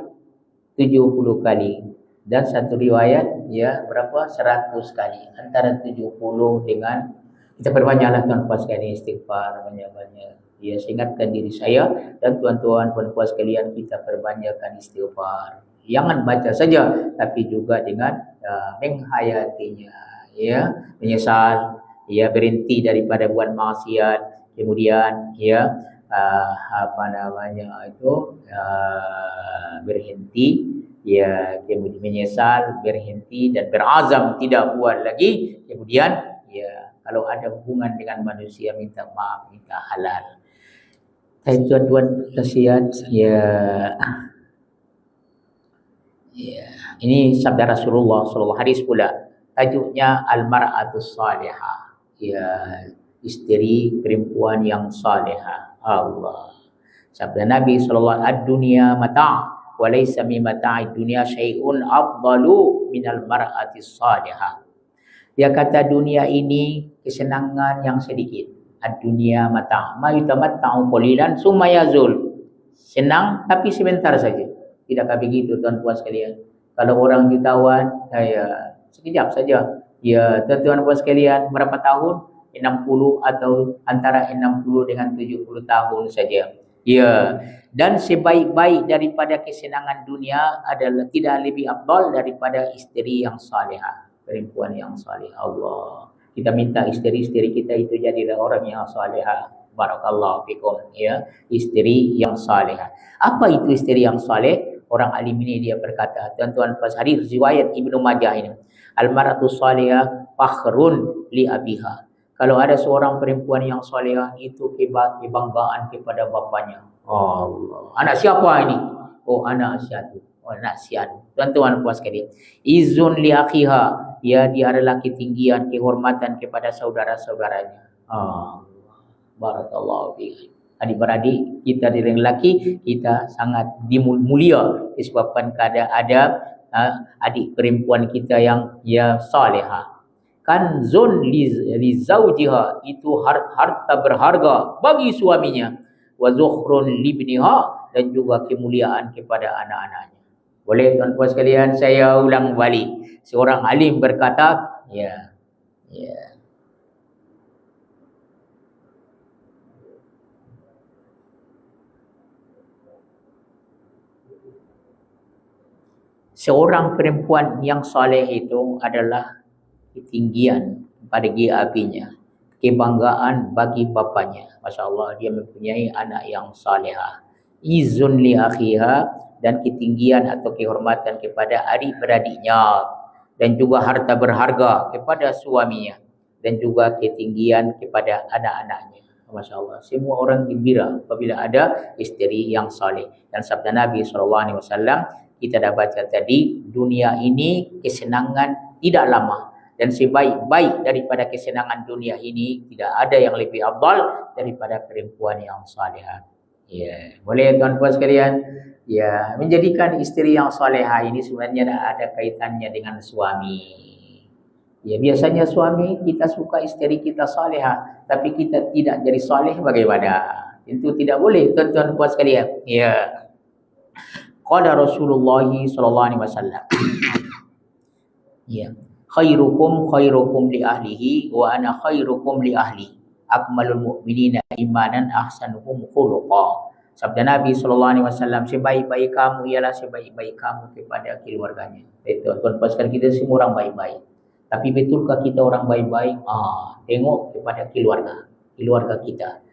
70 kali. Dan satu riwayat ya berapa? 100 kali. Antara 70 dengan, kita perbanyaklah tuan-tuan sekalian istighfar banyak-banyak. Ya, saya ingatkan diri saya dan tuan-tuan puan-puan sekalian, kita perbanyakkan istighfar. Jangan baca saja, tapi juga dengan menghayatinya. Ya, menyesal, ya berhenti daripada buat maksiat. Kemudian ya berhenti ya, kemudian menyesal, berhenti dan berazam tidak buat lagi. Kemudian ya kalau ada hubungan dengan manusia minta maaf, minta halal. Tuan-tuan kasihan ya, ini sabda Rasulullah sallallahu hadis pula. Tajuknya al-mar'atus salihah. Ya, istri perempuan yang salihah. Allah. Sabda Nabi sallallahu ad-dunya mata' wa laysa min mata'id dunya syai'un afdalu minal mar'atis salihah. Dia kata dunia ini kesenangan yang sedikit. Ad-dunya mata' ma yutamatta'u qalilan summa yazul. Senang tapi sebentar saja. Tidakkah begitu tuan-tuan sekalian? Kalau orang jutawan, ya sekejap saja. Ya, tuan-tuan puan sekalian, berapa tahun? 60 atau antara 60 dengan 70 tahun saja. Ya, dan sebaik-baik daripada kesenangan dunia adalah tidak lebih afdal daripada isteri yang salihah, perempuan yang salih. Allah. Kita minta isteri-isteri kita itu jadilah orang yang salihah. Barakallahu fikum, ya, isteri yang salihah. Apa itu isteri yang saleh? Orang alim ini dia berkata, tuan-tuan pas hadis riwayat Ibnu Majah ini, al-mar'atu salihah fakhrun li abiha. Kalau ada seorang perempuan yang salihah itu kebanggaan kepada bapaknya. Allah. Anak siapa ini? Oh, anak Asyadu. Oh, anak Asyadu. Tuan-tuan puas sekali. Izun li akhiha. Ya, dia adalah ketinggian, kehormatan kepada saudara-saudaranya. Allah. Barakallahu fiik. Adik-beradik kita dari lelaki, kita sangat mulia disebabkan ada adik perempuan kita yang ya salihah. Kanzun li zaujiha, itu harta berharga bagi suaminya. Wa zukhrun li ibniha, dan juga kemuliaan kepada anak-anaknya. Boleh tuan-tuan sekalian, saya ulang balik. Seorang alim berkata, ya. Seorang perempuan yang saleh itu adalah ketinggian bagi abinya, kebanggaan bagi bapaknya. Masya Allah, dia mempunyai anak yang salehah. Izun li akhiha, dan ketinggian atau kehormatan kepada adik-beradiknya, dan juga harta berharga kepada suaminya, dan juga ketinggian kepada anak-anaknya. Masya Allah, semua orang gembira apabila ada isteri yang saleh. Dan sabda Nabi SAW, kita dah baca tadi, dunia ini kesenangan tidak lama. Dan sebaik-baik daripada kesenangan dunia ini, tidak ada yang lebih afdal daripada perempuan yang salihah. Ya, boleh tuan-tuan sekalian, ya, menjadikan isteri yang salihah ini sebenarnya ada kaitannya dengan suami. Ya, biasanya suami kita suka isteri kita salihah, tapi kita tidak jadi salih, bagaimana? Itu tidak boleh tuan-tuan puan sekalian. Ya. Qala Rasulullah sallallahu alaihi wasallam. Ya. Khairukum li ahlihi wa ana khairukum li ahli. Akmalul mu'minina imanan ahsanuhum khuluqa. Sabda Nabi SAW, sebaik-baik kamu ialah sebaik-baik kamu kepada keluarganya. Tuan-tuan pasal kita semua orang baik-baik. Tapi betulkah kita orang baik-baik? Tengok kepada keluarga kita.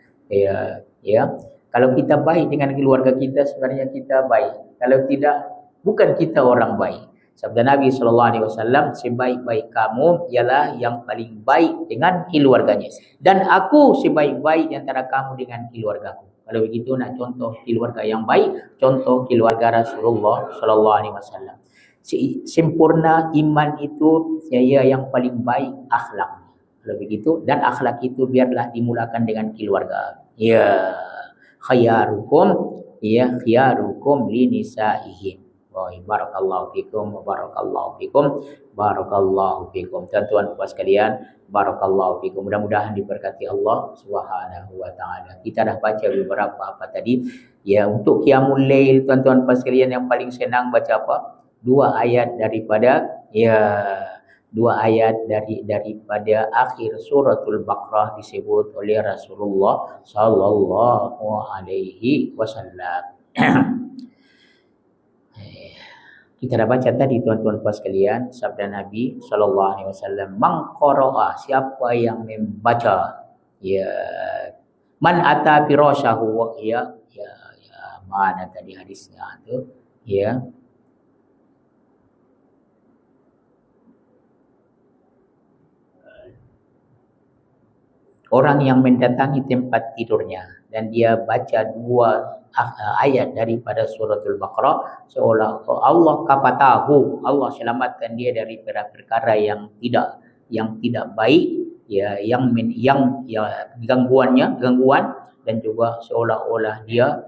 Ya. Kalau kita baik dengan keluarga kita, sebenarnya kita baik. Kalau tidak, bukan kita orang baik. Sabda Nabi SAW, sebaik-baik kamu ialah yang paling baik dengan keluarganya. Dan aku sebaik-baik di antara kamu dengan keluargaku. Kalau begitu nak contoh keluarga yang baik, contoh keluarga Rasulullah SAW. Sempurna iman itu yang paling baik akhlak. Kalau begitu, dan akhlak itu biarlah dimulakan dengan keluarga. Ya, khiyarukum li nisaihim. Barakallahu fikum, barakallahu fikum, barakallahu fikum. Tuan-tuan puan sekalian, barakallahu fikum. Mudah-mudahan diberkati Allah Subhanahu wa taala. Kita dah baca beberapa apa tadi. Ya, untuk qiyamul lail tuan-tuan puan sekalian yang paling senang baca apa? Dua ayat daripada akhir suratul Baqarah disebut oleh Rasulullah sallallahu alaihi wasallam. Kita dah baca tadi tuan-tuan puan sekalian sabda Nabi sallallahu alaihi wasallam, man qara'a, siapa yang membaca, ya, man ata firasyahu, ya mana tadi hadisnya tu, ya, orang yang mendatangi tempat tidurnya dan dia baca dua ayat daripada suratul Baqarah, seolah Allah kapatahu, Allah selamatkan dia dari perkara yang tidak baik, ya, yang gangguan, dan juga seolah-olah dia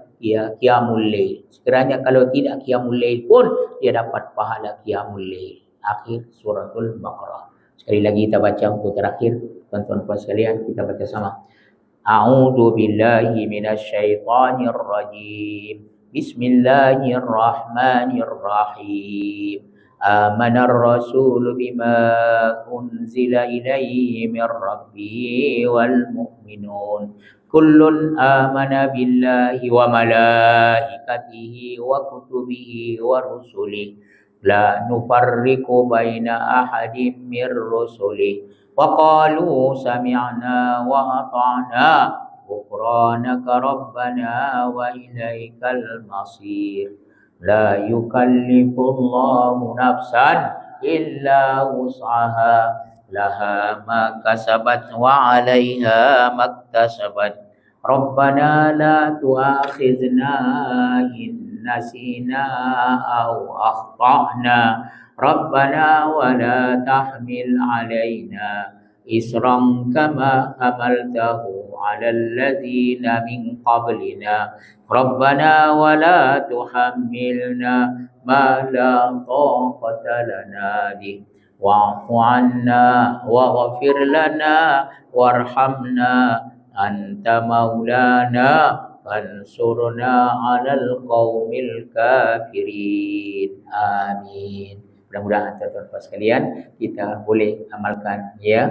qiyamul lail. Sekiranya kalau tidak qiyamul lail pun dia dapat pahala qiyamul lail. Akhir suratul Baqarah. Sekali lagi kita baca untuk terakhir, tuan-tuan puan sekalian, kita baca sama. A'udzu billahi minasyaitonir rajim. Bismillahirrahmanirrahim. Amanar rasul bima unzila ilaihi min rabbihi wal mu'minun. Kullun amana billahi wa malaikatihi wa kutubihi wa rusulihi. La nufarriqu baina ahadin mir rusulihi. وقالوا سمعنا وأطعنا غفرانك ربنا وإليك المصير لا يكلف الله نفسا إلا وسعها لها ما كسبت وعليها ما اكتسبت ربنا لا تؤاخذنا إن نسينا أو أخطأنا Rabbana wa la tahmil alaina isran kama hamaltahu ala alladhina min qablina Rabbana wa la tuhammilna ma la taqata lana bih wa'fu 'anna waghfir lana warhamna anta maulana fansurna 'alal qaumil kafirin. Amin. Mudah-mudahan tuan-tuan puan sekalian kita boleh amalkan, ya,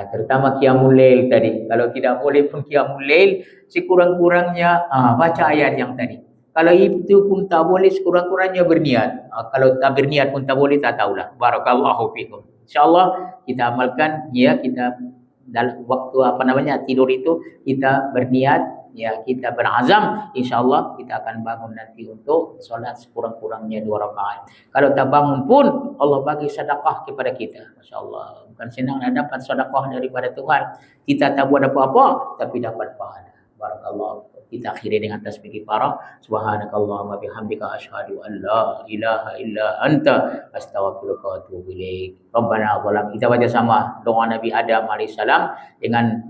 terutama qiyamul lail tadi. Kalau tidak boleh pun qiyamul lail, sekurang-kurangnya baca ayat yang tadi. Kalau itu pun tak boleh, sekurang-kurangnya berniat. Kalau tak berniat pun tak boleh, tak tahulah. Barakallahu fikum. InsyaAllah kita amalkan, ya, kita dalam waktu tidur itu kita berniat, ya, kita berazam, insyaAllah kita akan bangun nanti untuk solat sekurang-kurangnya 2 rakaat. Kalau tak bangun pun Allah bagi sedekah kepada kita. Masya-Allah, bukan senang nak dapat sedekah daripada Tuhan. Kita tak buat apa-apa tapi dapat pahala. Barakallahu. Kita akhiri dengan tasbih kifarah. Subhanakallahumma bihamdika asyhadu an la ilaha illa anta astaghfiruka wa atubu ilaik. Rabbana zalam. Kita baca sama doa Nabi Adam alaihissalam dengan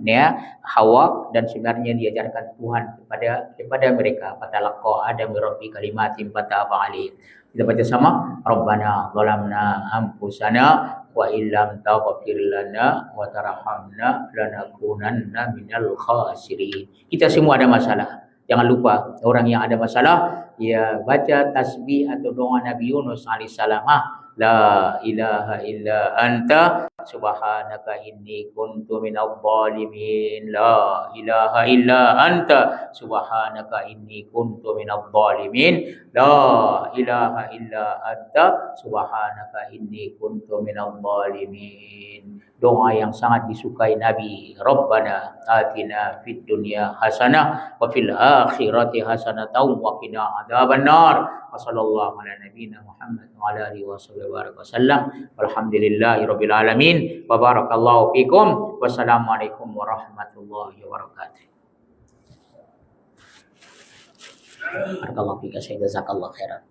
Hawa, dan sebenarnya diajarkan Tuhan kepada mereka. Fatalaqa Adam min rabbi kalimatin fataba alaihi. Kita baca sama. Rabbana zalamna anfusana wa illam taghfir lana wa tarhamna lanakunanna minal khasirin. Kita semua ada masalah. Jangan lupa, orang yang ada masalah, ya, baca tasbih atau doa Nabi Yunus alaihissalam. La ilaha illa anta subhanaka inni kuntu minadh dhalimin. La ilaha illa anta subhanaka inni kuntu minadh dhalimin. La ilaha illa anta subhanaka inni kuntu minadh dhalimin. Doa yang sangat disukai Nabi. Rabbana atina fid dunya hasanah wa fil akhirati hasanatan wa qina adzabannar. Wassallallahu ala nabiyyina Muhammad wa ala alihi wasallam. Walhamdulillahi rabbil alamin. Wa barakallahu fikum. Wassalamualaikum warahmatullahi wabarakatuh. Barakallahu fika, jazakallahu khairan.